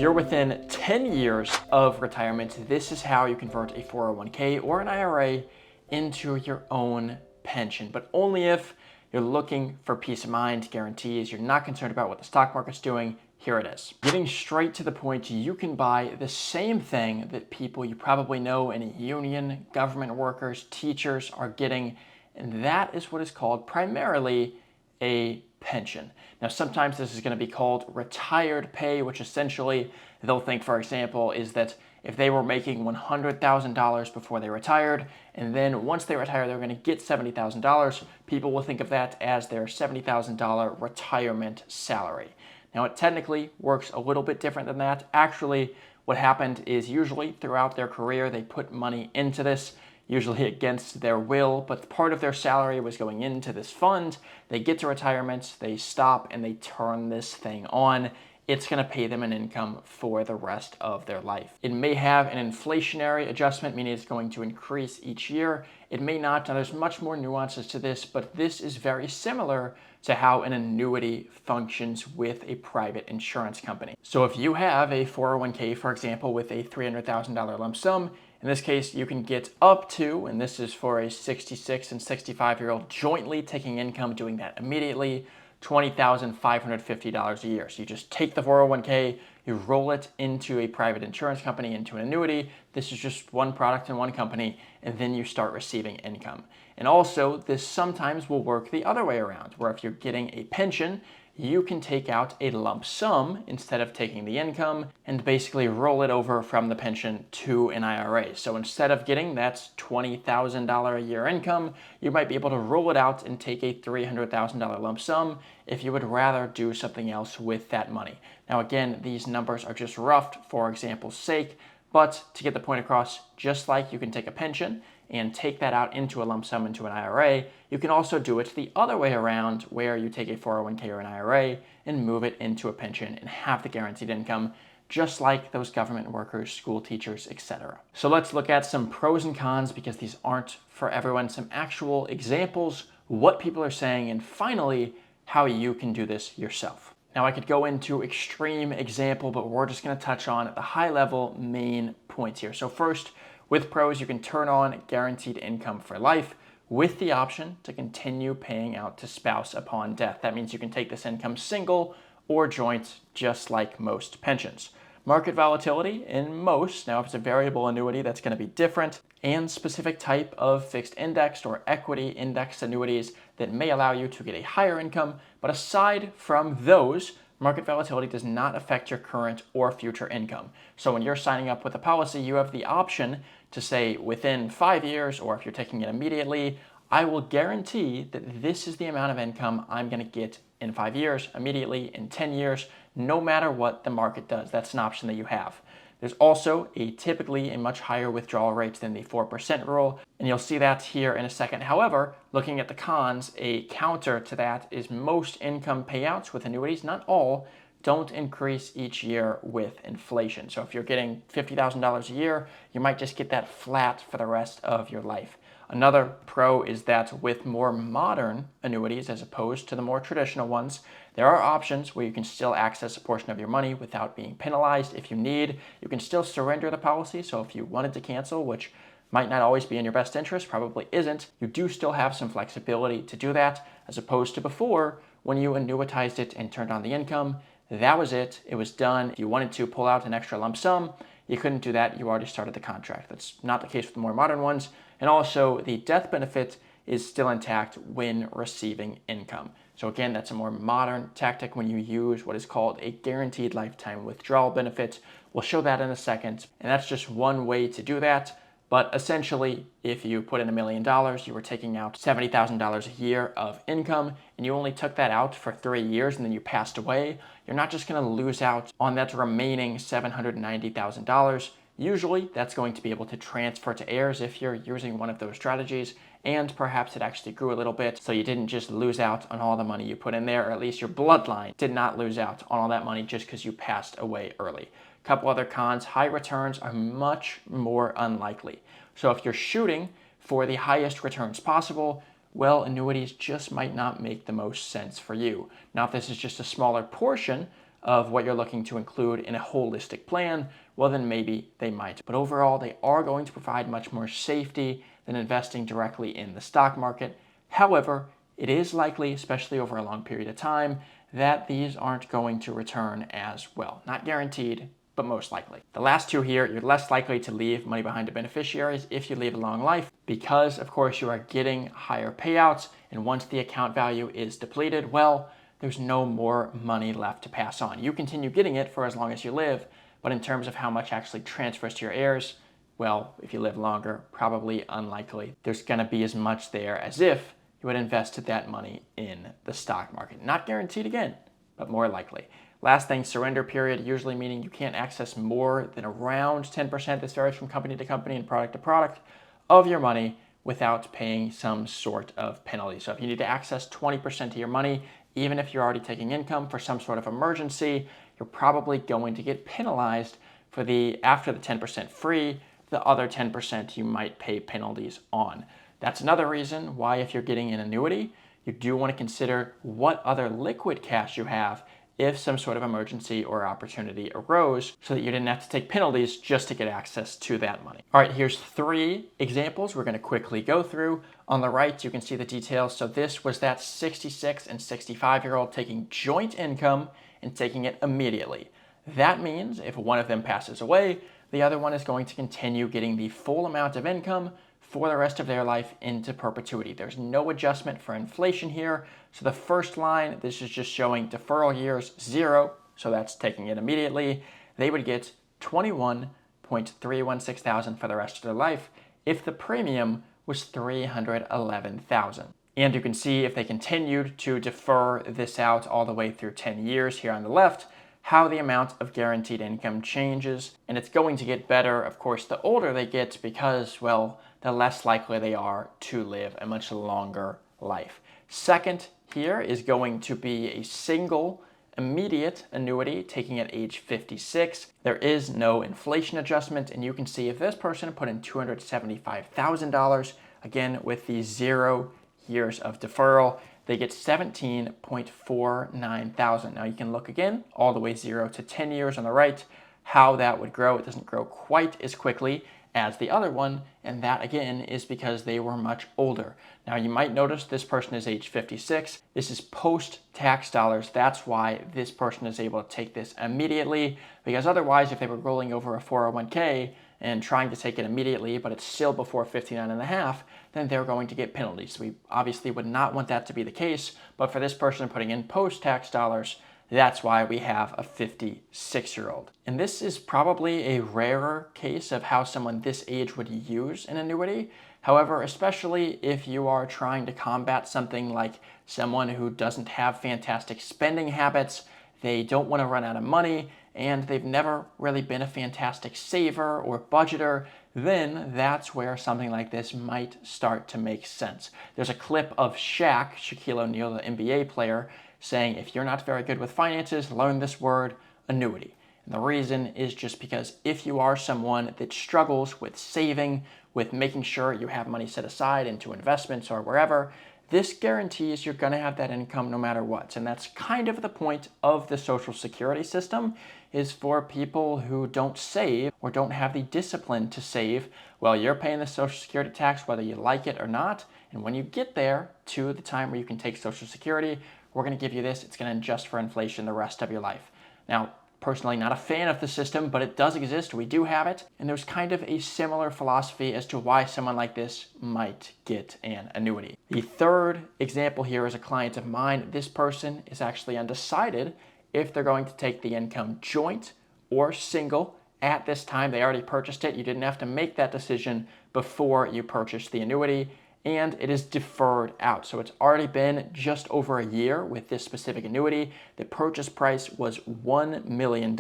you're within 10 years of retirement, this is how you convert a 401k or an IRA into your own pension, but only if you're looking for peace of mind, guarantees, you're not concerned about what the stock market's doing. Here it is. Getting straight to the point, you can buy the same thing that people you probably know in a union, government workers, teachers are getting, and that is what is called primarily a pension. Now, sometimes this is going to be called retired pay, which essentially they'll think, for example, is that if they were making $100,000 before they retired, and then once they retire, they're going to get $70,000, people will think of that as their $70,000 retirement salary. Now, it technically works a little bit different than that. Actually, what happened is usually throughout their career, they put money into this, usually against their will, but part of their salary was going into this fund. They get to retirement, they stop, and they turn this thing on. It's going to pay them an income for the rest of their life. It may have an inflationary adjustment, meaning it's going to increase each year. It may not. Now, there's much more nuances to this, but this is very similar to how an annuity functions with a private insurance company. So if you have a 401k, for example, with a $300,000 lump sum, in this case, you can get up to, and this is for a 66 and 65-year-old jointly taking income, doing that immediately, $20,550 a year. So you just take the 401k, you roll it into a private insurance company, into an annuity. This is just one product in one company, and then you start receiving income. And also, this sometimes will work the other way around, where if you're getting a pension, you can take out a lump sum instead of taking the income and basically roll it over from the pension to an IRA. So instead of getting that $20,000 a year income, you might be able to roll it out and take a $300,000 lump sum if you would rather do something else with that money. Now again, these numbers are just rough for example's sake, but to get the point across, just like you can take a pension and take that out into a lump sum into an IRA, you can also do it the other way around, where you take a 401k or an IRA and move it into a pension and have the guaranteed income, just like those government workers, school teachers, etc. So let's look at some pros and cons, because these aren't for everyone, some actual examples, what people are saying, and finally, how you can do this yourself. Now, I could go into extreme example, but we're just going to touch on the high level main points here. So first, with pros, you can turn on guaranteed income for life with the option to continue paying out to spouse upon death. That means you can take this income single or joint, just like most pensions. Market volatility in most, now if it's a variable annuity, that's going to be different, and specific type of fixed indexed or equity indexed annuities that may allow you to get a higher income. But aside from those, market volatility does not affect your current or future income. So when you're signing up with a policy, you have the option to say within 5 years, or if you're taking it immediately, I will guarantee that this is the amount of income I'm going to get in 5 years, immediately, in 10 years, no matter what the market does. That's an option that you have. There's also typically a much higher withdrawal rate than the 4% rule, and you'll see that here in a second. However, looking at the cons, a counter to that is most income payouts with annuities, not all, don't increase each year with inflation. So if you're getting $50,000 a year, you might just get that flat for the rest of your life. Another pro is that with more modern annuities, as opposed to the more traditional ones, there are options where you can still access a portion of your money without being penalized. If you need, you can still surrender the policy. So if you wanted to cancel, which might not always be in your best interest, probably isn't, you do still have some flexibility to do that, as opposed to before, when you annuitized it and turned on the income. That was it. It was done. If you wanted to pull out an extra lump sum, you couldn't do that. You already started the contract. That's not the case with the more modern ones. And also, the death benefit is still intact when receiving income. So again, that's a more modern tactic when you use what is called a guaranteed lifetime withdrawal benefit. We'll show that in a second. And that's just one way to do that. But essentially, if you put in $1 million, you were taking out $70,000 a year of income, and you only took that out for 3 years and then you passed away, you're not just going to lose out on that remaining $790,000. Usually, that's going to be able to transfer to heirs if you're using one of those strategies, and perhaps it actually grew a little bit, so you didn't just lose out on all the money you put in there, or at least your bloodline did not lose out on all that money just because you passed away early. Couple other cons, high returns are much more unlikely. So if you're shooting for the highest returns possible, well, annuities just might not make the most sense for you. Now, if this is just a smaller portion of what you're looking to include in a holistic plan, well, then maybe they might. But overall, they are going to provide much more safety than investing directly in the stock market. However, it is likely, especially over a long period of time, that these aren't going to return as well. Not guaranteed, but most likely. The last two here, you're less likely to leave money behind to beneficiaries if you leave a long life because, of course, you are getting higher payouts, and once the account value is depleted, well, there's no more money left to pass on. You continue getting it for as long as you live, but in terms of how much actually transfers to your heirs, well, if you live longer, probably unlikely. There's going to be as much there as if you had invested that money in the stock market. Not guaranteed again, but more likely. Last thing, surrender period, usually meaning you can't access more than around 10%. This varies from company to company and product to product of your money without paying some sort of penalty. So if you need to access 20% of your money, even if you're already taking income for some sort of emergency, you're probably going to get penalized for after the 10% free, the other 10% you might pay penalties on. That's another reason why if you're getting an annuity, you do want to consider what other liquid cash you have if some sort of emergency or opportunity arose so that you didn't have to take penalties just to get access to that money. All right, here's 3 examples we're going to quickly go through. On the right, you can see the details. So this was that 66 and 65-year-old taking joint income and taking it immediately. That means if one of them passes away, the other one is going to continue getting the full amount of income for the rest of their life into perpetuity. There's no adjustment for inflation here. So the first line, this is just showing deferral years 0, so that's taking it immediately. They would get $21.316 thousand for the rest of their life if the premium was $311,000. And you can see if they continued to defer this out all the way through 10 years here on the left, how the amount of guaranteed income changes. And it's going to get better, of course, the older they get because, well, the less likely they are to live a much longer life. Second here is going to be a single immediate annuity taking at age 56. There is no inflation adjustment, and you can see if this person put in $275,000, again with the 0 years of deferral, they get $17.49 thousand. Now you can look again all the way 0 to 10 years on the right, how that would grow. It doesn't grow quite as quickly as the other one, and that again is because they were much older. Now you might notice this person is age 56. This is post-tax dollars. That's why this person is able to take this immediately, because otherwise if they were rolling over a 401k and trying to take it immediately, but it's still before 59 and a half, then they're going to get penalties. We obviously would not want that to be the case, but for this person putting in post-tax dollars, that's why we have a 56-year-old. And this is probably a rarer case of how someone this age would use an annuity. However, especially if you are trying to combat something like someone who doesn't have fantastic spending habits, they don't want to run out of money, and they've never really been a fantastic saver or budgeter, then that's where something like this might start to make sense. There's a clip of Shaquille O'Neal, the NBA player, saying if you're not very good with finances, learn this word, annuity. And the reason is just because if you are someone that struggles with saving, with making sure you have money set aside into investments or wherever, this guarantees you're going to have that income no matter what. And that's kind of the point of the Social Security system, is for people who don't save or don't have the discipline to save. Well, you're paying the Social Security tax whether you like it or not. And when you get there to the time where you can take Social Security, we're going to give you this. It's going to adjust for inflation the rest of your life. Now, personally not a fan of the system, but it does exist. We do have it. And there's kind of a similar philosophy as to why someone like this might get an annuity. The third example here is a client of mine. This person is actually undecided if they're going to take the income joint or single. At this time, they already purchased it. You didn't have to make that decision before you purchased the annuity, and it is deferred out. So it's already been just over a year with this specific annuity. The purchase price was $1 million.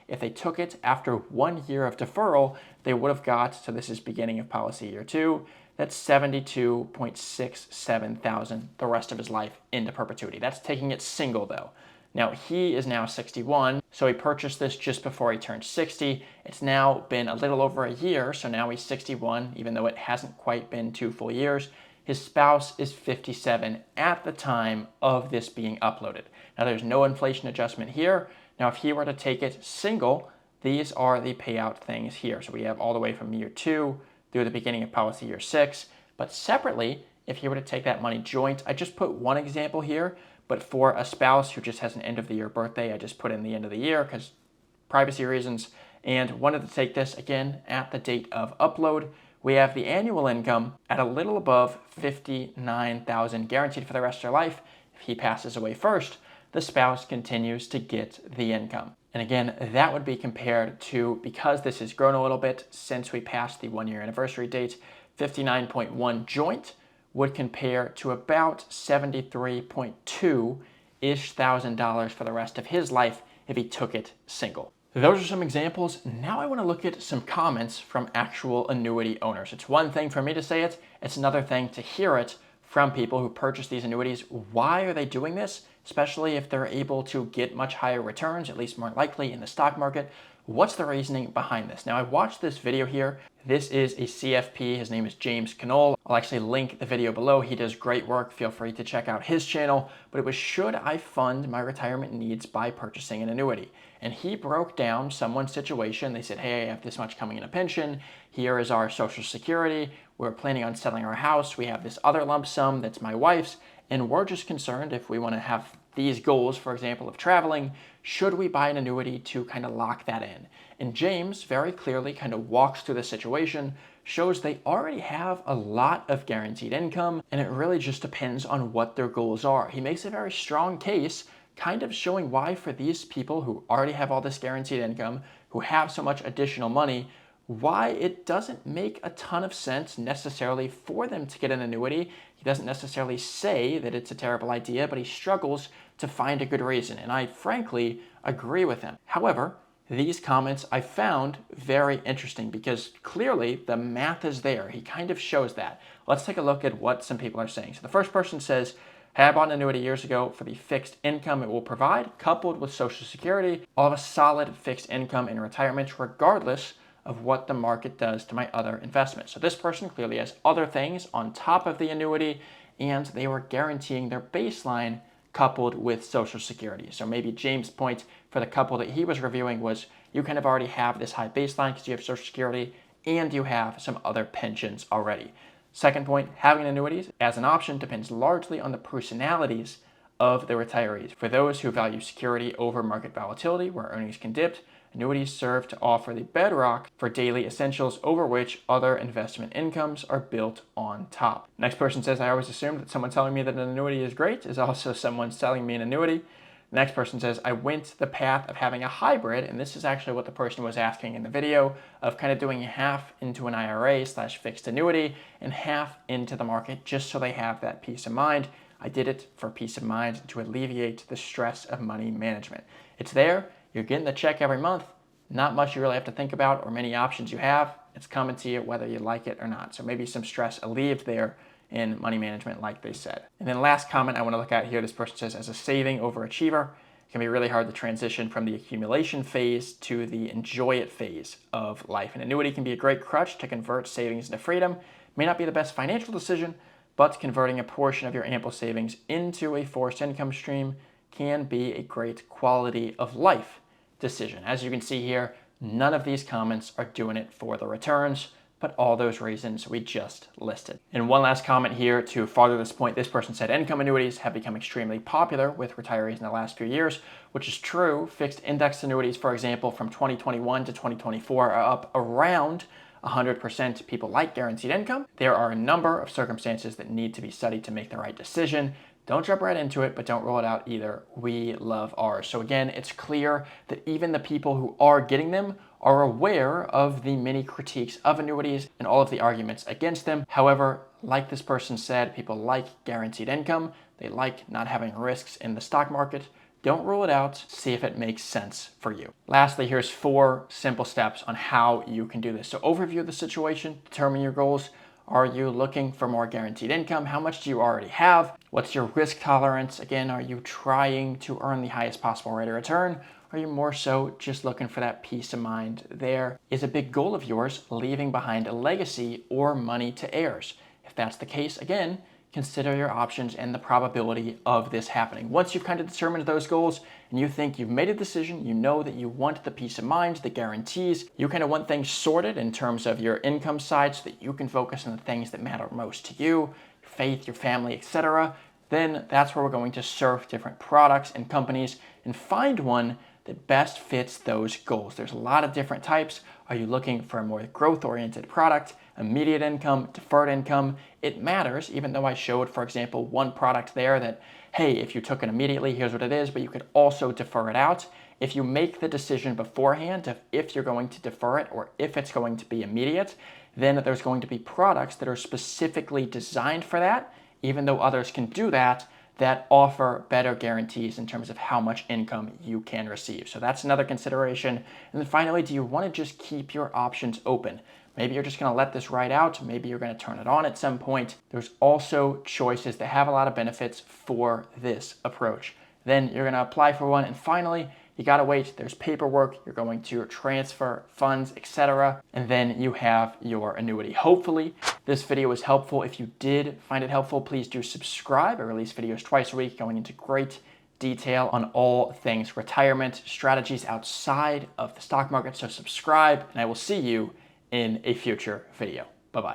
If they took it after 1 year of deferral, they would have got, so this is beginning of policy year 2, that's $72.67 thousand the rest of his life into perpetuity. That's taking it single though. Now he is now 61, so he purchased this just before he turned 60. It's now been a little over a year, so now he's 61, even though it hasn't quite been 2 full years. His spouse is 57 at the time of this being uploaded. Now there's no inflation adjustment here. Now, if he were to take it single, these are the payout things here. So we have all the way from year 2 through the beginning of policy year 6. But separately, if he were to take that money joint, I just put one example here, but for a spouse who just has an end of the year birthday, I just put in the end of the year because privacy reasons, and wanted to take this again at the date of upload. We have the annual income at a little above $59,000 guaranteed for the rest of their life. If he passes away first, the spouse continues to get the income. And again, that would be compared to, because this has grown a little bit since we passed the 1 year anniversary date, 59.1 joint would compare to about 73.2-ish thousand dollars for the rest of his life if he took it single. Those are some examples. Now I want to look at some comments from actual annuity owners. It's one thing for me to say it, it's another thing to hear it from people who purchase these annuities. Why are they doing this? Especially if they're able to get much higher returns, at least more likely in the stock market. What's the reasoning behind this? Now, I watched this video here. This is a CFP. His name is James Knoll. I'll actually link the video below. He does great work. Feel free to check out his channel. But it was, should I fund my retirement needs by purchasing an annuity? And he broke down someone's situation. They said, hey, I have this much coming in a pension. Here is our Social Security. We're planning on selling our house. We have this other lump sum that's my wife's. And we're just concerned if we want to have these goals, for example, of traveling, should we buy an annuity to kind of lock that in? And James very clearly kind of walks through the situation, shows they already have a lot of guaranteed income, and it really just depends on what their goals are. He makes a very strong case, kind of showing why for these people who already have all this guaranteed income, who have so much additional money, why it doesn't make a ton of sense necessarily for them to get an annuity. He doesn't necessarily say that it's a terrible idea, but he struggles to find a good reason, and I frankly agree with him. However, these comments I found very interesting because clearly the math is there. He kind of shows that. Let's take a look at what some people are saying. So the first person says, hey, I bought an annuity years ago for the fixed income it will provide, coupled with Social Security. I'll have a solid fixed income in retirement regardless of what the market does to my other investments. So this person clearly has other things on top of the annuity, and they were guaranteeing their baseline coupled with Social Security. So maybe James' point for the couple that he was reviewing was you kind of already have this high baseline because you have Social Security and you have some other pensions already. Second point, having annuities as an option depends largely on the personalities of the retirees. For those who value security over market volatility, where earnings can dip, annuities serve to offer the bedrock for daily essentials over which other investment incomes are built on top. Next person says, I always assume that someone telling me that an annuity is great is also someone selling me an annuity. The next person says, I went the path of having a hybrid, and this is actually what the person was asking in the video, of kind of doing half into an IRA / fixed annuity and half into the market just so they have that peace of mind. I did it for peace of mind to alleviate the stress of money management. It's there. You're getting the check every month. Not much you really have to think about or many options you have. It's coming to you whether you like it or not. So maybe some stress alleviated there in money management, like they said. And then last comment I want to look at here, this person says, as a saving overachiever, it can be really hard to transition from the accumulation phase to the enjoy it phase of life. An annuity can be a great crutch to convert savings into freedom. May not be the best financial decision, but converting a portion of your ample savings into a forced income stream can be a great quality of life decision. As you can see here, none of these comments are doing it for the returns, but all those reasons we just listed. And one last comment here to further this point, this person said income annuities have become extremely popular with retirees in the last few years, which is true. Fixed index annuities, for example, from 2021 to 2024 are up around 100%. People like guaranteed income. There are a number of circumstances that need to be studied to make the right decision. Don't jump right into it, but don't rule it out either. We love ours. So again, it's clear that even the people who are getting them are aware of the many critiques of annuities and all of the arguments against them. However, like this person said, people like guaranteed income. They like not having risks in the stock market. Don't rule it out. See if it makes sense for you. Lastly, here's 4 simple steps on how you can do this. So overview the situation, determine your goals. Are you looking for more guaranteed income? How much do you already have? What's your risk tolerance? Again, are you trying to earn the highest possible rate of return? Are you more so just looking for that peace of mind there? Is a big goal of yours leaving behind a legacy or money to heirs? If that's the case, again, consider your options and the probability of this happening. Once you've kind of determined those goals and you think you've made a decision, you know that you want the peace of mind, the guarantees, you kind of want things sorted in terms of your income side so that you can focus on the things that matter most to you, your faith, your family, etc., then that's where we're going to surf different products and companies and find one that best fits those goals. There's a lot of different types. Are you looking for a more growth-oriented product, immediate income, deferred income? It matters, even though I showed, for example, one product there that, hey, if you took it immediately, here's what it is, but you could also defer it out. If you make the decision beforehand of if you're going to defer it or if it's going to be immediate, then there's going to be products that are specifically designed for that, even though others can do that, that offer better guarantees in terms of how much income you can receive. So that's another consideration. And then finally, do you want to just keep your options open? Maybe you're just going to let this ride out. Maybe you're going to turn it on at some point. There's also choices that have a lot of benefits for this approach. Then you're going to apply for one. And finally, you got to wait. There's paperwork. You're going to transfer funds, etc. And then you have your annuity. Hopefully, this video was helpful. If you did find it helpful, please do subscribe. I release videos twice a week going into great detail on all things retirement strategies outside of the stock market. So subscribe, and I will see you in a future video.